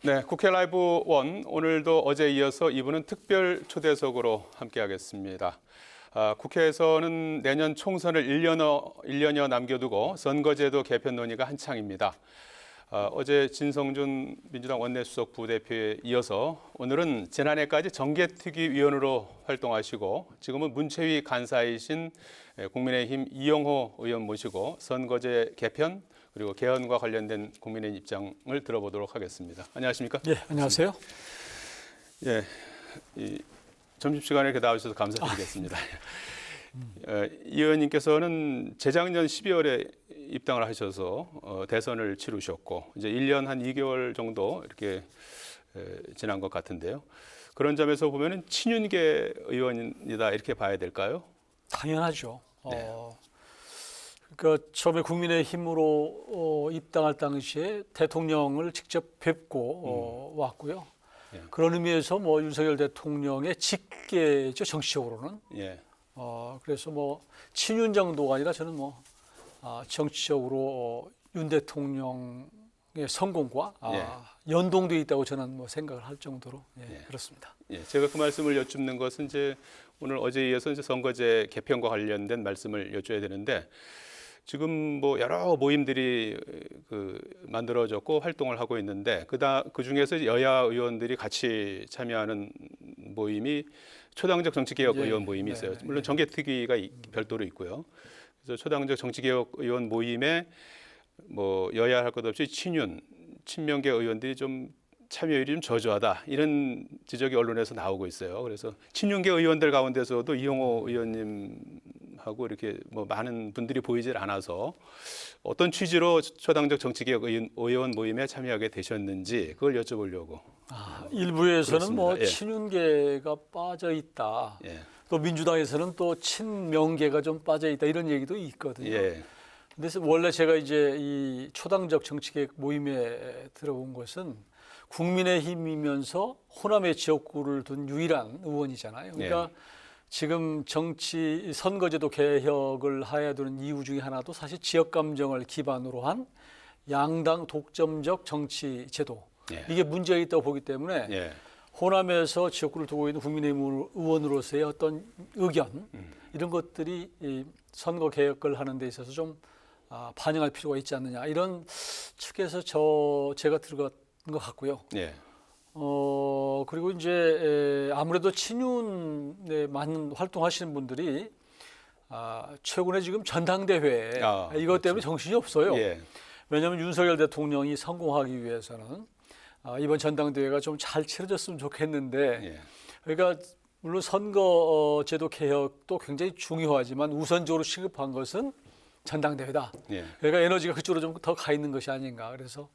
네, 국회 라이브 원 오늘도 어제 이어서 2부는 특별 초대석으로 함께하겠습니다. 국회에서는 내년 총선을 1년여 남겨두고 선거제도 개편 논의가 한창입니다. 어제 진성준 민주당 원내수석 부대표에 이어서 오늘은 지난해까지 정개특위위원으로 활동하시고 지금은 문체위 간사이신 국민의힘 이영호 의원 모시고 선거제 개편 그리고 개헌과 관련된 국민의 입장을 들어보도록 하겠습니다. 안녕하십니까? 네, 안녕하세요. 예, 점심시간에 이렇게 나와주셔서 감사드리겠습니다. 이 의원님께서는 재작년 12월에 입당을 하셔서 대선을 치르셨고 이제 1년 한 2개월 정도 이렇게 지난 것 같은데요. 그런 점에서 보면은 친윤계 의원이다 이렇게 봐야 될까요? 당연하죠. 네. 그러니까 처음에 국민의힘으로 입당할 당시에 대통령을 직접 뵙고 왔고요. 예. 그런 의미에서 뭐 윤석열 대통령의 직계죠, 정치적으로는. 예. 그래서 뭐 친윤 정도가 아니라 저는 뭐 정치적으로 윤 대통령의 성공과 예. 연동돼 있다고 저는 뭐 생각을 할 정도로 그렇습니다. 예, 제가 그 말씀을 여쭙는 것은 이제 오늘 어제에 이어서 이제 선거제 개편과 관련된 말씀을 여쭤야 되는데 지금 뭐 여러 모임들이 만들어졌고 활동을 하고 있는데 그 중에서 여야 의원들이 같이 참여하는 모임이 초당적 정치개혁 의원 모임이 있어요. 물론 정개특위가 별도로 있고요. 그래서 초당적 정치개혁 의원 모임에 뭐 여야 할 것 없이 친명계 의원들이 좀 참여율이 좀 저조하다 이런 지적이 언론에서 나오고 있어요. 그래서 친윤계 의원들 가운데서도 이용호 의원님하고 이렇게 뭐 많은 분들이 보이질 않아서 어떤 취지로 초당적 정치개혁 의원 모임에 참여하게 되셨는지 그걸 여쭤보려고. 일부에서는 뭐 그렇습니다. 예. 친윤계가 빠져 있다. 예. 또 민주당에서는 또 친명계가 좀 빠져 있다 이런 얘기도 있거든요. 예. 그래서 원래 제가 이제 이 초당적 정치개혁 모임에 들어온 것은 국민의힘이면서 호남의 지역구를 둔 유일한 의원이잖아요. 그러니까 지금 정치 선거제도 개혁을 해야 되는 이유 중에 하나도 사실 지역 감정을 기반으로 한 양당 독점적 정치 제도 이게 문제가 있다고 보기 때문에 호남에서 지역구를 두고 있는 국민의힘 의원으로서의 어떤 의견 이런 것들이 이 선거 개혁을 하는 데 있어서 좀 반영할 필요가 있지 않느냐 이런 측에서 제가 들어간 것 같고요. 그리고 이제 아무래도 친윤에 많은 활동하시는 분들이 최근에 지금 전당대회 이것 때문에 정신이 없어요. 왜냐하면 윤석열 대통령이 성공하기 위해서는 이번 전당대회가 좀 잘 치러졌으면 좋겠는데 그러니까 물론 선거제도 개혁도 굉장히 중요하지만 우선적으로 시급한 것은 전당대회다. 그러니까 에너지가 그쪽으로 좀 더 가 있는 것이 아닌가. 그래서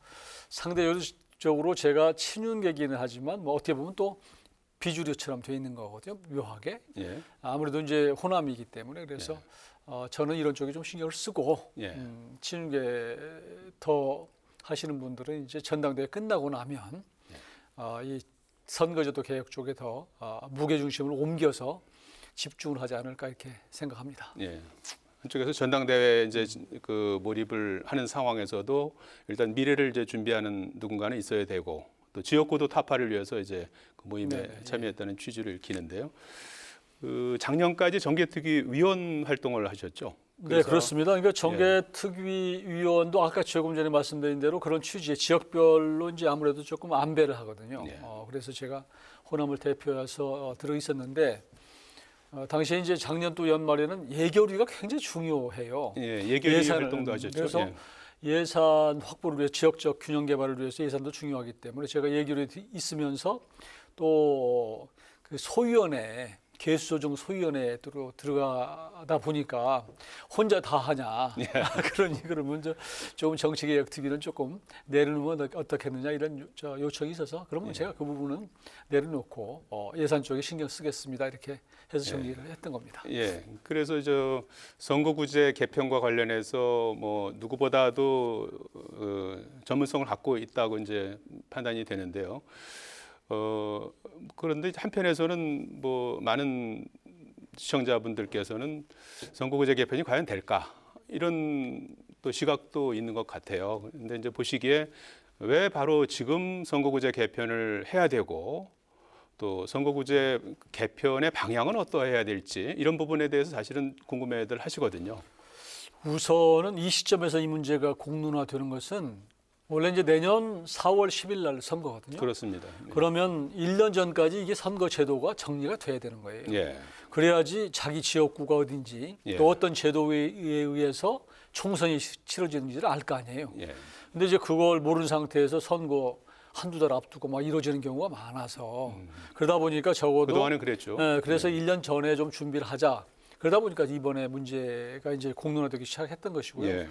상대적으로 제가 친윤계기는 하지만 뭐 어떻게 보면 또 비주류처럼 돼 있는 거거든요. 묘하게. 아무래도 이제 호남이기 때문에 그래서 저는 이런 쪽에 좀 신경을 쓰고 친윤계 더 하시는 분들은 이제 전당대회 끝나고 나면 이 선거제도 개혁 쪽에 더 무게 중심을 옮겨서 집중을 하지 않을까 이렇게 생각합니다. 한쪽에서 전당대회 이제 몰입을 하는 상황에서도 일단 미래를 이제 준비하는 누군가는 있어야 되고 또 지역구도 타파를 위해서 이제 그 모임에 참여했다는 취지를 읽히는데요. 작년까지 정개특위 위원 활동을 하셨죠? 네, 그렇습니다. 그러니까 정개특위 위원도 아까 조금 전에 말씀드린 대로 그런 취지의 지역별로 이제 아무래도 조금 안배를 하거든요. 그래서 제가 호남을 대표해서 들어 있었는데. 당시에 이제 작년 또 연말에는 예결위가 굉장히 중요해요. 예결위 활동도 하셨죠. 그래서 예산 확보를 위해 지역적 균형 개발을 위해서 예산도 중요하기 때문에 제가 예결위에 있으면서 또 그 소위원회 개수조정 소위원회에 들어가다 보니까 혼자 다 하냐 그러면 조금 정치개혁 특위는 조금 내려놓으면 어떻겠느냐 이런 요청이 있어서 그러면 제가 그 부분은 내려놓고 예산 쪽에 신경 쓰겠습니다 이렇게 해서 정리를 했던 겁니다. 그래서 선거구제 개편과 관련해서 뭐 누구보다도 전문성을 갖고 있다고 이제 판단이 되는데요. 그런데 한편에서는 뭐 많은 시청자분들께서는 선거구제 개편이 과연 될까 이런 또 시각도 있는 것 같아요. 그런데 이제 보시기에 왜 바로 지금 선거구제 개편을 해야 되고 또 선거구제 개편의 방향은 어떠해야 될지 이런 부분에 대해서 사실은 궁금해들 하시거든요. 우선은 이 시점에서 이 문제가 공론화되는 것은 원래 이제 내년 4월 10일 날 선거거든요. 그렇습니다. 네. 그러면 1년 전까지 이게 선거 제도가 정리가 돼야 되는 거예요. 예. 그래야지 자기 지역구가 어딘지 예. 또 어떤 제도에 의해서 총선이 치러지는지를 알 거 아니에요. 예. 근데 이제 그걸 모르는 상태에서 선거 한두 달 앞두고 막 이루어지는 경우가 많아서 그러다 보니까 적어도 그동안은 그랬죠. 그래서 1년 전에 좀 준비를 하자. 그러다 보니까 이번에 문제가 이제 공론화되기 시작했던 것이고요. 예.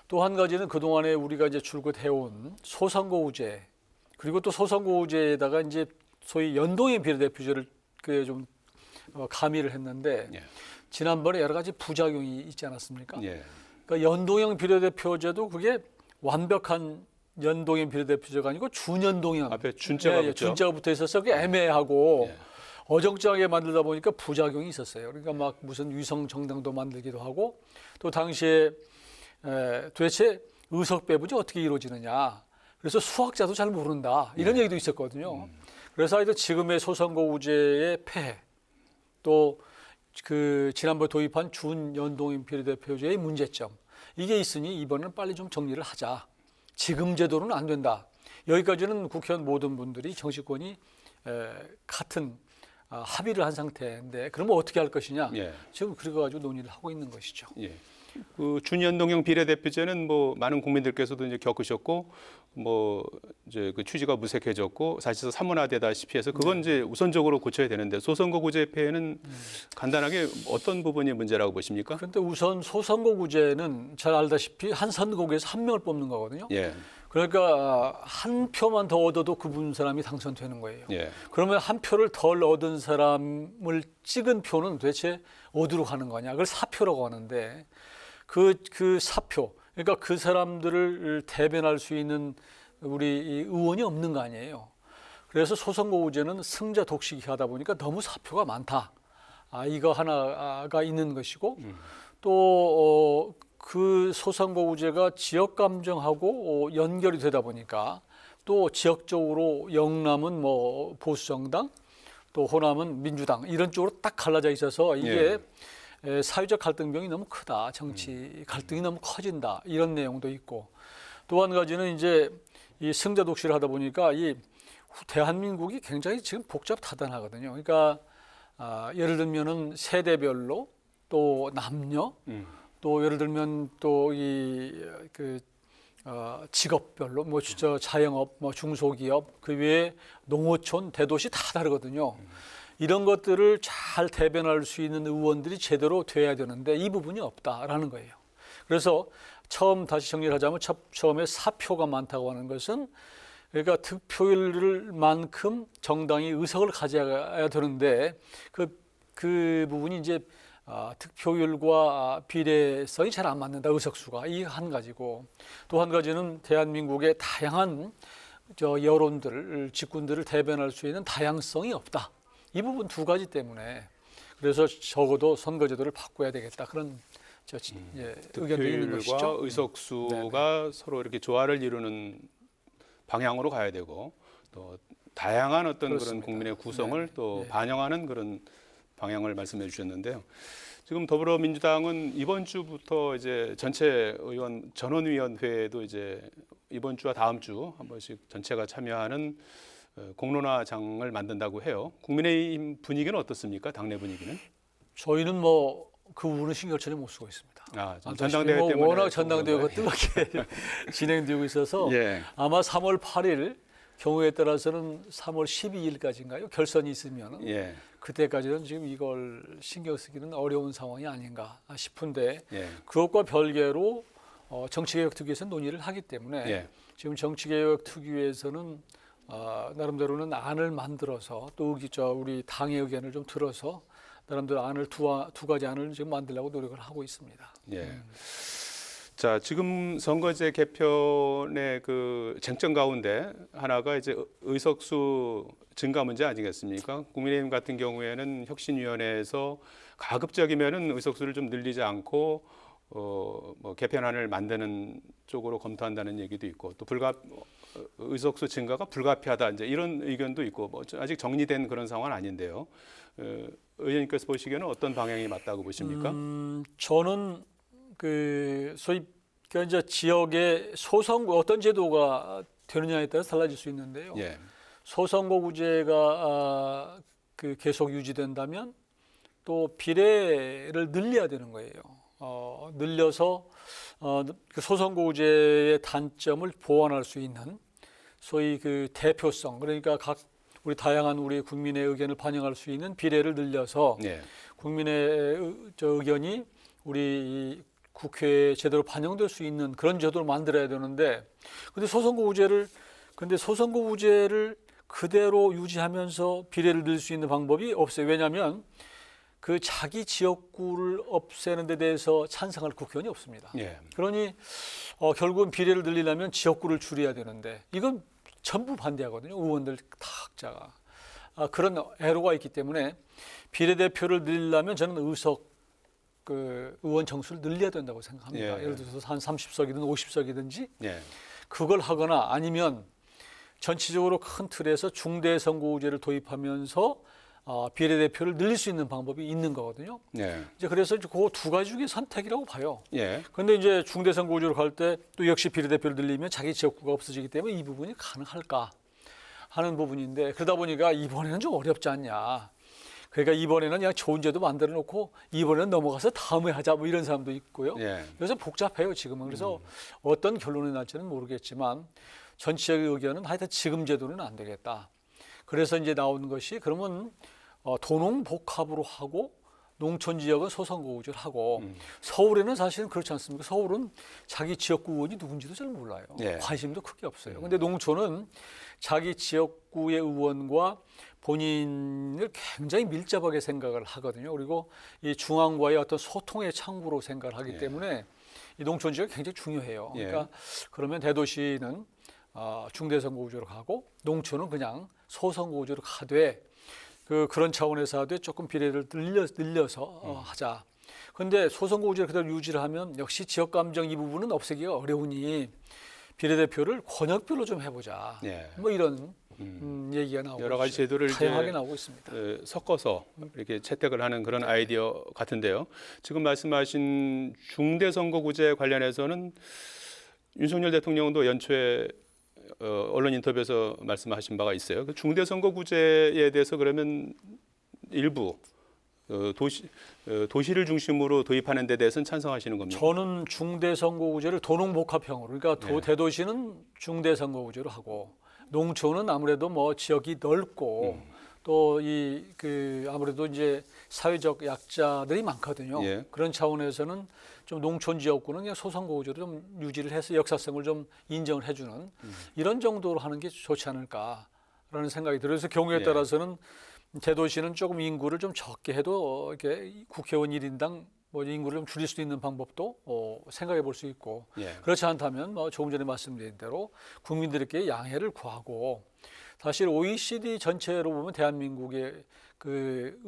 또 한 가지는 그동안에 우리가 이제 줄곧 해온 소선거구제 그리고 또 소선거구제에다가 이제 소위 연동형 비례대표제를 좀 가미를 했는데 예. 지난번에 여러 가지 부작용이 있지 않았습니까? 예. 그러니까 연동형 비례대표제도 그게 완벽한 연동형 비례대표제가 아니고 준연동형 앞에 준자가 붙죠. 준자가 붙어 있어서 그게 애매하고 예. 어정쩡하게 만들다 보니까 부작용이 있었어요. 그러니까 막 무슨 위성 정당도 만들기도 하고 또 당시에 도대체 의석 배분이 어떻게 이루어지느냐. 그래서 수학자도 잘 모른다. 이런 얘기도 있었거든요. 그래서 하여튼 지금의 소선거구제의 폐해 또 그 지난번에 도입한 준연동형 비례대표제의 문제점 이게 있으니 이번에는 빨리 좀 정리를 하자. 지금 제도로는 안 된다. 여기까지는 국회의원 모든 분들이 정치권이 같은 합의를 한 상태인데 그러면 어떻게 할 것이냐. 예. 지금 그래가지고 논의를 하고 있는 것이죠. 예. 그 준연동형 비례대표제는 뭐 많은 국민들께서도 이제 겪으셨고 뭐 이제 그 취지가 무색해졌고 사실상 사문화되다시피 해서 그건 이제 우선적으로 고쳐야 되는데 소선거구제 폐해는 간단하게 어떤 부분이 문제라고 보십니까? 그런데 우선 소선거구제는 잘 알다시피 한 선거구에서 한 명을 뽑는 거거든요. 예. 그러니까 한 표만 더 얻어도 그분 사람이 당선되는 거예요. 예. 그러면 한 표를 덜 얻은 사람을 찍은 표는 도대체 어디로 가는 거냐? 그걸 사표라고 하는데 그 사표, 그러니까 그 사람들을 대변할 수 있는 우리 의원이 없는 거 아니에요. 그래서 소선거구제는 승자 독식이 하다 보니까 너무 사표가 많다. 이거 하나가 있는 것이고 또 그 소선거구제가 지역 감정하고 연결이 되다 보니까 또 지역적으로 영남은 뭐 보수정당 또 호남은 민주당 이런 쪽으로 딱 갈라져 있어서 이게 사회적 갈등병이 너무 크다. 정치 갈등이 너무 커진다. 이런 내용도 있고 또 한 가지는 이제 이 승자 독식을 하다 보니까 이 대한민국이 굉장히 지금 복잡다단하거든요. 그러니까 예를 들면은 세대별로 또 남녀 또 예를 들면 또 직업별로 뭐 진짜 자영업, 뭐 중소기업 그 외에 농어촌, 대도시 다 다르거든요. 이런 것들을 잘 대변할 수 있는 의원들이 제대로 돼야 되는데 이 부분이 없다라는 거예요. 그래서 다시 정리를 하자면 처음에 사표가 많다고 하는 것은 그러니까 득표율만큼 정당이 의석을 가져야 되는데 그 부분이 이제 득표율과 비례성이 잘 안 맞는다. 의석수가 이 한 가지고 또 한 가지는 대한민국의 다양한 여론들, 직군들을 대변할 수 있는 다양성이 없다. 이 부분 두 가지 때문에 그래서 적어도 선거제도를 바꿔야 되겠다. 그런 의견도 있는 것이죠. 득표율과 의석수가 네네. 서로 이렇게 조화를 이루는 방향으로 가야 되고 또 다양한 어떤 그렇습니다. 그런 국민의 구성을 네네. 또 네. 반영하는 그런 방향을 말씀해 주셨는데요. 지금 더불어민주당은 이번 주부터 이제 전체 의원 전원위원회에도 이제 이번 주와 다음 주 한 번씩 전체가 참여하는 공론화장을 만든다고 해요. 국민의힘 분위기는 어떻습니까? 당내 분위기는? 저희는 뭐 그 부분은 신경 전혀 못 쓰고 있습니다. 전당대회 때문에 워낙 전당대회가 뜨겁게 진행되고 있어서 예. 아마 3월 8일 경우에 따라서는 3월 12일까지인가요? 결선이 있으면 예. 그때까지는 지금 이걸 신경 쓰기는 어려운 상황이 아닌가 싶은데 예. 그것과 별개로 정치개혁특위에서 논의를 하기 때문에 예. 지금 정치개혁특위에서는 나름대로는 안을 만들어서 또 우리 당의 의견을 좀 들어서 나름대로 안을 두 가지 안을 지금 만들려고 노력을 하고 있습니다. 예. 자, 지금 선거제 개편의 그 쟁점 가운데 하나가 이제 의석수 증가 문제 아니겠습니까? 국민의힘 같은 경우에는 혁신위원회에서 가급적이면은 의석수를 좀 늘리지 않고 뭐 개편안을 만드는 쪽으로 검토한다는 얘기도 있고 또 의석수 증가가 불가피하다 이제 이런 의견도 있고 뭐 아직 정리된 그런 상황은 아닌데요. 의원님께서 보시기에는 어떤 방향이 맞다고 보십니까? 저는 그 소위 이제 지역의 소선거 어떤 제도가 되느냐에 따라서 달라질 수 있는데요. 예. 소선거구제가 그 계속 유지된다면 또 비례를 늘려야 되는 거예요. 늘려서 그 소선거구제의 단점을 보완할 수 있는 소위 그 대표성, 그러니까 각 우리 다양한 우리 국민의 의견을 반영할 수 있는 비례를 늘려서 예. 국민의 의견이 우리 국회에 제대로 반영될 수 있는 그런 제도를 만들어야 되는데, 근데 소선거구제를 그대로 유지하면서 비례를 늘릴 수 있는 방법이 없어요. 왜냐하면 그 자기 지역구를 없애는 데 대해서 찬성할 국회의원이 없습니다. 예. 그러니 결국은 비례를 늘리려면 지역구를 줄여야 되는데 이건 전부 반대하거든요. 의원들 다 각자가. 그런 애로가 있기 때문에 비례대표를 늘리려면 저는 의원 정수를 늘려야 된다고 생각합니다. 예. 예를 들어서 한 30석이든 50석이든지 예. 그걸 하거나 아니면 전체적으로 큰 틀에서 중대선거구제를 도입하면서 비례대표를 늘릴 수 있는 방법이 있는 거거든요. 예. 이제 그래서 그 두 가지 중에 선택이라고 봐요. 예. 그런데 이제 중대선거구제로 갈 때 또 역시 비례대표를 늘리면 자기 지역구가 없어지기 때문에 이 부분이 가능할까 하는 부분인데, 그러다 보니까 이번에는 좀 어렵지 않냐. 그러니까 이번에는 그냥 좋은 제도 만들어 놓고 이번에는 넘어가서 다음에 하자 뭐 이런 사람도 있고요. 예. 그래서 복잡해요 지금은. 그래서 어떤 결론이 날지는 모르겠지만 전체의 의견은 하여튼 지금 제도는 안 되겠다. 그래서 이제 나오는 것이 그러면 도농복합으로 하고 농촌 지역은 소선거구제를 하고 서울에는 사실은 그렇지 않습니까? 서울은 자기 지역구 의원이 누군지도 잘 몰라요. 예. 관심도 크게 없어요. 그런데 농촌은 자기 지역구의 의원과 본인을 굉장히 밀접하게 생각을 하거든요. 그리고 이 중앙과의 어떤 소통의 창구로 생각을 하기 예. 때문에 이 농촌 지역이 굉장히 중요해요. 예. 그러니까 그러면 대도시는 중대선거구제로 가고 농촌은 그냥 소선거구제로 가되 그런 차원에서 하되 조금 비례를 늘려서 하자. 그런데 소선거구제를 그대로 유지를 하면 역시 지역 감정 이 부분은 없애기가 어려우니 비례대표를 권역별로 좀 해보자. 예. 뭐 이런 얘기가 나오고 여러 가지 제도를 다양하게 나오고 있습니다. 섞어서 이렇게 채택을 하는 그런 아이디어 같은데요. 지금 말씀하신 중대선거구제 관련해서는 윤석열 대통령도 연초에 언론 인터뷰에서 말씀하신 바가 있어요. 그 중대선거구제에 대해서 그러면 일부 도시를 중심으로 도입하는 데 대해서는 찬성하시는 겁니까? 저는 중대선거구제를 도농복합형으로, 그러니까 네. 대도시는 중대선거구제로 하고 농촌은 아무래도 뭐 지역이 넓고 또 아무래도 이제 사회적 약자들이 많거든요. 예. 그런 차원에서는 좀 농촌 지역구는 그냥 소선거구제로 좀 유지를 해서 역사성을 좀 인정을 해주는 이런 정도로 하는 게 좋지 않을까라는 생각이 들어요. 그래서 경우에 예. 따라서는 대도시는 조금 인구를 좀 적게 해도 이렇게 국회의원 1인당 뭐 인구를 좀 줄일 수 있는 방법도 생각해 볼 수 있고, 예. 그렇지 않다면 뭐 조금 전에 말씀드린 대로 국민들에게 양해를 구하고, 사실 OECD 전체로 보면 대한민국의 그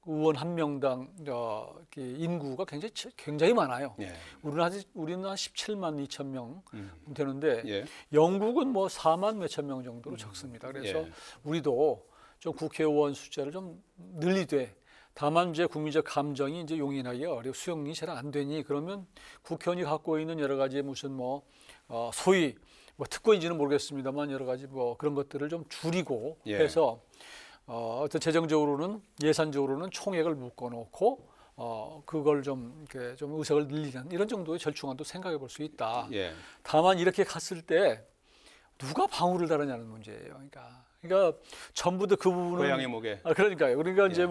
의원 한 명당 인구가 굉장히 많아요. 예. 우리는 한 17만 2천 명 되는데 예. 영국은 뭐 4만 몇천 명 정도로 적습니다. 그래서 예. 우리도 좀 국회의원 숫자를 좀 늘리되, 다만 이제 국민적 감정이 이제 용인하기 어려워, 수용이 잘 안 되니 그러면 국회의원이 갖고 있는 여러 가지 무슨 소위 특권인지는 모르겠습니다만 여러 가지 그런 것들을 좀 줄이고 예. 해서 어떤 재정적으로는 예산적으로는 총액을 묶어놓고 그걸 좀 이렇게 좀 의석을 늘리는 이런 정도의 절충안도 생각해 볼 수 있다. 예. 다만 이렇게 갔을 때 누가 방울을 달았냐는 문제예요. 그러니까 전부 다 그 부분은 고양이 목에. 그러니까요. 그러니까 이제 예.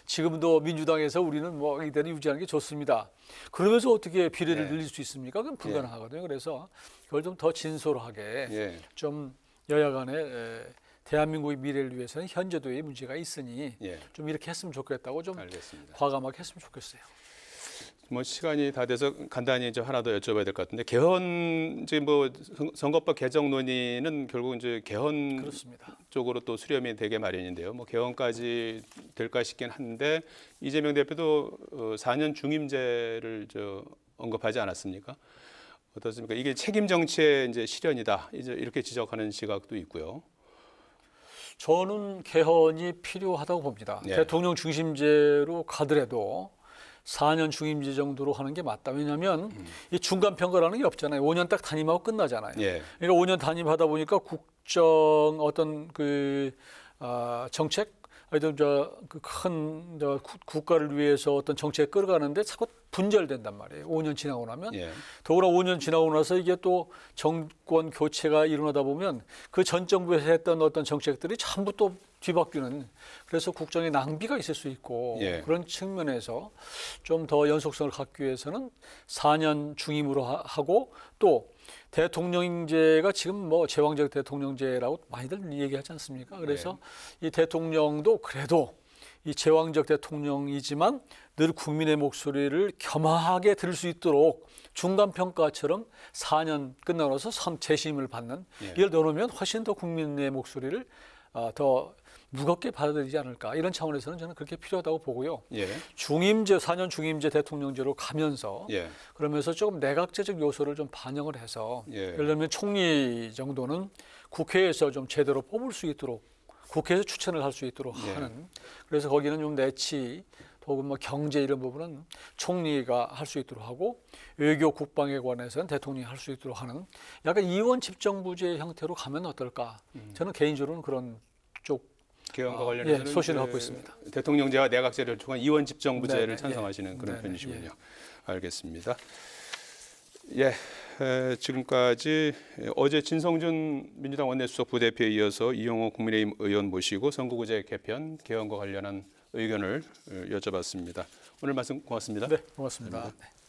지금도 민주당에서 우리는 이대로 유지하는 게 좋습니다. 그러면서 어떻게 비례를 예. 늘릴 수 있습니까? 그건 불가능하거든요. 그래서 그걸 좀 더 진솔하게 예. 좀 여야 간에 대한민국의 미래를 위해서는 현재도의 문제가 있으니 예. 좀 이렇게 했으면 좋겠다고 좀 알겠습니다. 과감하게 했으면 좋겠어요. 뭐 시간이 다 돼서 간단히 이제 하나 더 여쭤봐야 될 것 같은데, 이제 선거법 개정 논의는 결국 이제 개헌 그렇습니다. 쪽으로 또 수렴이 되게 마련인데요. 개헌까지 될까 싶긴 한데, 이재명 대표도 4년 중임제를 언급하지 않았습니까? 어떻습니까? 이게 책임 정치의 이제 실현이다. 이제 이렇게 지적하는 시각도 있고요. 저는 개헌이 필요하다고 봅니다. 예. 대통령 중심제로 가더라도 4년 중임제 정도로 하는 게 맞다. 왜냐하면 이 중간 평가라는 게 없잖아요. 5년 딱 단임하고 끝나잖아요. 예. 그러니까 5년 단임하다 보니까 국정 어떤 그 정책, 하여튼 그큰 국가를 위해서 어떤 정책 끌어가는데 자꾸 분절된단 말이에요. 5년 지나고 나면. 예. 더구나 5년 지나고 나서 이게 또 정권 교체가 일어나다 보면 그 전 정부에서 했던 어떤 정책들이 전부 또 뒤바뀌는, 그래서 국정에 낭비가 있을 수 있고 예. 그런 측면에서 좀 더 연속성을 갖기 위해서는 4년 중임으로 하고, 또 대통령제가 지금 뭐 제왕적 대통령제라고 많이들 얘기하지 않습니까? 그래서 이 대통령도 그래도 이 제왕적 대통령이지만 늘 국민의 목소리를 겸허하게 들을 수 있도록 중간 평가처럼 4년 끝나고 나서 재심을 받는, 이걸 넣어놓으면 훨씬 더 국민의 목소리를 더 무겁게 받아들이지 않을까, 이런 차원에서는 저는 그렇게 필요하다고 보고요. 예. 중임제, 4년 중임제 대통령제로 가면서 그러면서 조금 내각제적 요소를 좀 반영을 해서 예를 들면 총리 정도는 국회에서 좀 제대로 뽑을 수 있도록, 국회에서 추천을 할 수 있도록 하는, 그래서 거기는 좀 내치 혹은 뭐 경제 이런 부분은 총리가 할 수 있도록 하고, 외교 국방에 관해서는 대통령이 할 수 있도록 하는 약간 이원 집정부제 형태로 가면 어떨까? 저는 개인적으로는 그런 쪽 개헌과 관련해서는 소신을 갖고 있습니다. 대통령제와 내각제를 통한 이원 집정부제를 찬성하시는 그런 편이시군요. 알겠습니다. 예, 지금까지 어제 진성준 민주당 원내수석 부대표에 이어서 이용호 국민의힘 의원 모시고 선거구제 개편 개헌과 관련한 의견을 여쭤봤습니다. 오늘 말씀 고맙습니다. 네, 고맙습니다. 감사합니다.